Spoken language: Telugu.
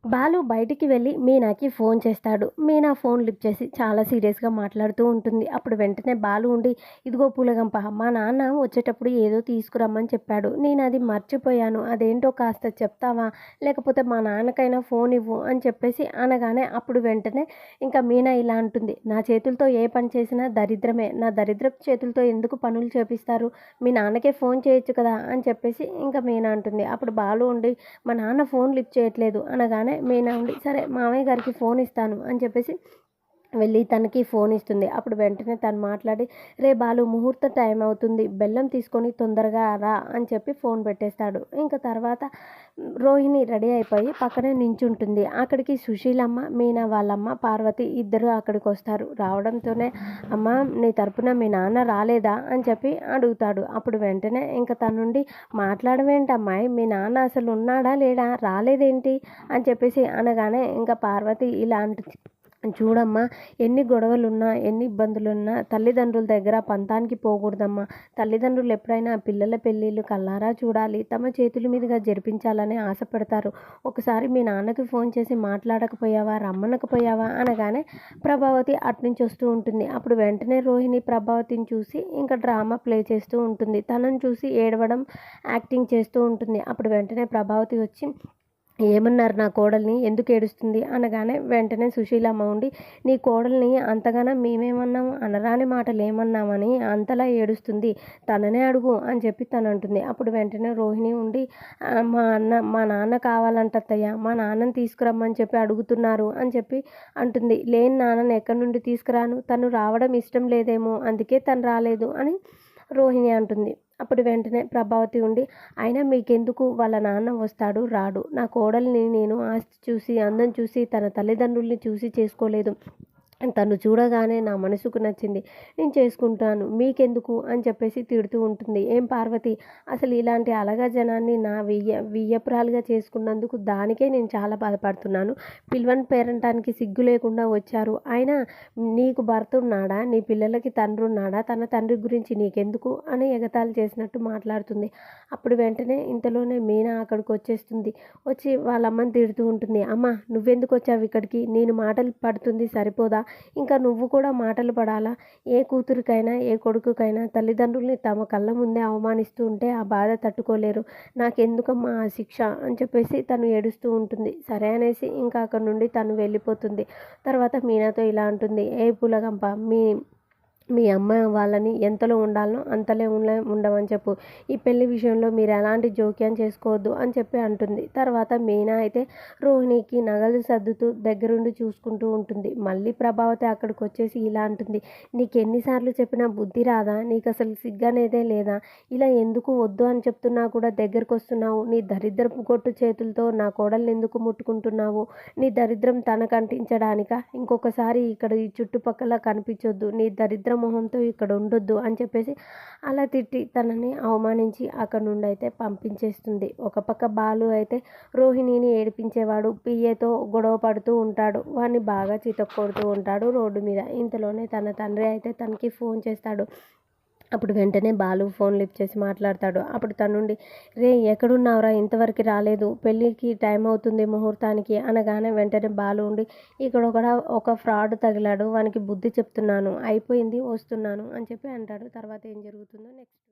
బాలు బయటికి వెళ్ళి మీనాకి ఫోన్ చేస్తాడు. మీనా ఫోన్ లిఫ్ట్ చేసి చాలా సీరియస్‌గా మాట్లాడుతూ ఉంటుంది. అప్పుడు వెంటనే బాలు ఉండి, "ఇదిగో పూలగంప, మా నాన్న వచ్చేటప్పుడు ఏదో తీసుకురమ్మని చెప్పాడు. నేనది మర్చిపోయాను. అదేంటో కాస్త చెప్తావా? లేకపోతే మా నాన్నకైనా ఫోన్ ఇవ్వు" అని చెప్పేసి అనగానే అప్పుడు వెంటనే ఇంకా మీనా ఇలా అంటుంది, "నా చేతులతో ఏ పని చేసినా దరిద్రమే. నా దరిద్రపు చేతులతో ఎందుకు పనులు చేపిస్తారు? మీ నాన్నకే ఫోన్ చేయొచ్చు కదా" అని చెప్పేసి ఇంకా మీనా అంటుంది. అప్పుడు బాలు ఉండి, "మా నాన్న ఫోన్ లిఫ్ట్ చేయట్లేదు" అనగానే మీనా ఉండి, "సరే మామయ్య గారికి ఫోన్ ఇస్తాను" అని చెప్పేసి వెళ్ళి తనకి ఫోన్ ఇస్తుంది. అప్పుడు వెంటనే తను మాట్లాడి, "రే బాలు, ముహూర్తం టైం అవుతుంది. బెల్లం తీసుకొని తొందరగా రా" అని చెప్పి ఫోన్ పెట్టేస్తాడు. ఇంక తర్వాత రోహిణి రెడీ అయిపోయి పక్కనే నించుంటుంది. అక్కడికి సుశీలమ్మ, మీనా వాళ్ళమ్మ పార్వతి ఇద్దరు అక్కడికొస్తారు. రావడంతోనే, "అమ్మ, నీ తరపున మీ నాన్న రాలేదా?" అని చెప్పి అడుగుతాడు. అప్పుడు వెంటనే ఇంక తనుండి, "మాట్లాడవేంటమ్మాయి, మీ నాన్న అసలు ఉన్నాడా లేడా? రాలేదేంటి?" అని చెప్పేసి అనగానే ఇంక పార్వతి ఇలా అంటుంది, "చూడమ్మా, ఎన్ని గొడవలున్నా, ఎన్ని ఇబ్బందులున్నా తల్లిదండ్రుల దగ్గర పంతానికి పోకూడదమ్మా. తల్లిదండ్రులు ఎప్పుడైనా పిల్లల పెళ్ళిళ్ళు కళ్ళారా చూడాలి, తమ చేతుల మీదుగా జరిపించాలని ఆశపడతారు. ఒకసారి మీ నాన్నకి ఫోన్ చేసి మాట్లాడకపోయావా, రమ్మనకపోయావా?" అనగానే ప్రభావతి అటునుంచి వస్తూ ఉంటుంది. అప్పుడు వెంటనే రోహిణి ప్రభావతిని చూసి ఇంకా డ్రామా ప్లే చేస్తూ ఉంటుంది. తనని చూసి ఏడవడం, యాక్టింగ్ చేస్తూ ఉంటుంది. అప్పుడు వెంటనే ప్రభావతి వచ్చి, "ఏమన్నారు నా కోడల్ని? ఎందుకు ఏడుస్తుంది?" అనగానే వెంటనే సుశీలమ్మ ఉండి, "నీ కోడల్ని అంతగానం మేమేమన్నాము? అనరాని మాటలు ఏమన్నామని అంతలా ఏడుస్తుంది? తననే అడుగు" అని చెప్పి తనంటుంది. అప్పుడు వెంటనే రోహిణి ఉండి, మా నాన్న కావాలంట అత్తయ్య. మా నాన్నని తీసుకురమ్మని చెప్పి అడుగుతున్నారు" అని చెప్పి అంటుంది. "లేని నాన్నని ఎక్కడి నుండి తీసుకురాను? తను రావడం ఇష్టం లేదేమో, అందుకే తను రాలేదు" అని రోహిణి అంటుంది. అప్పుడు వెంటనే ప్రభావతి ఉండి, "అయినా మీకెందుకు? వాళ్ళ నాన్న వస్తాడు, రాడు. నా కోడల్ని నేను ఆస్తి చూసి, అందం చూసి, తన తల్లిదండ్రుల్ని చూసి చేసుకోలేదు. తను చూడగానే నా మనసుకు నచ్చింది. నేను చేసుకుంటాను. మీకెందుకు?" అని చెప్పేసి తిడుతూ ఉంటుంది. "ఏం పార్వతి, అసలు ఇలాంటి అలగజనాన్ని నా వియ్యపురాలుగా చేసుకున్నందుకు దానికే నేను చాలా బాధపడుతున్నాను. పిలవని పేరంటానికి సిగ్గు లేకుండా వచ్చారు. అయినా నీకు భర్త ఉన్నాడా? నీ పిల్లలకి తండ్రి ఉన్నాడా? తన తండ్రి గురించి నీకెందుకు?" అని ఎగతాళి చేసినట్టు మాట్లాడుతుంది. అప్పుడు వెంటనే ఇంతలోనే మీనా అక్కడికొచ్చేస్తుంది. వచ్చి వాళ్ళమ్మని తిడుతూ ఉంటుంది. "అమ్మ, నువ్వెందుకొచ్చావు ఇక్కడికి? నేను మాటలు పడుతుంది సరిపోదా? ఇంకా నువ్వు కూడా మాటలు పడాలా? ఏ కూతురికైనా, ఏ కొడుకుకైనా తల్లిదండ్రుల్ని తమ కళ్ళ ముందే అవమానిస్తూ ఉంటే ఆ బాధ తట్టుకోలేరు. నాకెందుకమ్మా ఆ శిక్ష" అని చెప్పేసి తను ఏడుస్తూ ఉంటుంది. సరే అనేసి ఇంకా అక్కడి నుండి తను వెళ్ళిపోతుంది. తర్వాత మీనాతో ఇలా అంటుంది, "ఏ పూలగంప, మీ అమ్మ వాళ్ళని ఎంతలో ఉండాలనో అంతలో ఉండమని చెప్పు. ఈ పెళ్లి విషయంలో మీరు ఎలాంటి జోక్యం చేసుకోవద్దు" అని చెప్పి అంటుంది. తర్వాత మీనా అయితే రోహిణికి నగలు సర్దుతూ దగ్గరుండి చూసుకుంటూ ఉంటుంది. మళ్ళీ ప్రభావతి అక్కడికొచ్చేసి ఇలా అంటుంది, "నీకెన్నిసార్లు చెప్పినా బుద్ధి రాదా? నీకసలు సిగ్గనేదే లేదా? ఇలా ఎందుకు వద్దు అని చెప్తున్నా కూడా దగ్గరకొస్తున్నావు? నీ దరిద్రపు గొట్టు చేతులతో నా కోడల్నెందుకు ముట్టుకుంటున్నావు? నీ దరిద్రం తనకంటించడానికా? ఇంకొకసారి ఇక్కడ ఈ చుట్టుపక్కల కనిపించొద్దు. నీ దరిద్ర మొహంతో ఇక్కడ ఉండొద్దు" అని చెప్పేసి అలా తిట్టి తనని అవమానించి అక్కడి నుండి అయితే పంపించేస్తుంది. ఒక పక్క బాలు అయితే రోహిణిని ఏడిపించేవాడు పిఏతో గొడవ పడుతూ ఉంటాడు. వాడిని బాగా చితక్కొడుతూ ఉంటాడు రోడ్డు మీద. ఇంతలోనే తన తండ్రి అయితే తనకి ఫోన్ చేస్తాడు. అప్పుడు వెంటనే బాలు ఫోన్ లిఫ్ట్ చేసి మాట్లాడతాడు. అప్పుడు తనుండి, "రేయ్, ఎక్కడున్నావురా? ఇంతవరకు రాలేదు. పెళ్ళికి టైం అవుతుంది ముహూర్తానికి" అనగానే వెంటనే బాలు ఉండి, "ఇక్కడ ఒక ఫ్రాడ్ తగిలాడు. వానికి బుద్ధి చెప్తున్నాను. అయిపోయింది, వస్తున్నాను" అని చెప్పి అంటాడు. తర్వాత ఏం జరుగుతుందో నెక్స్ట్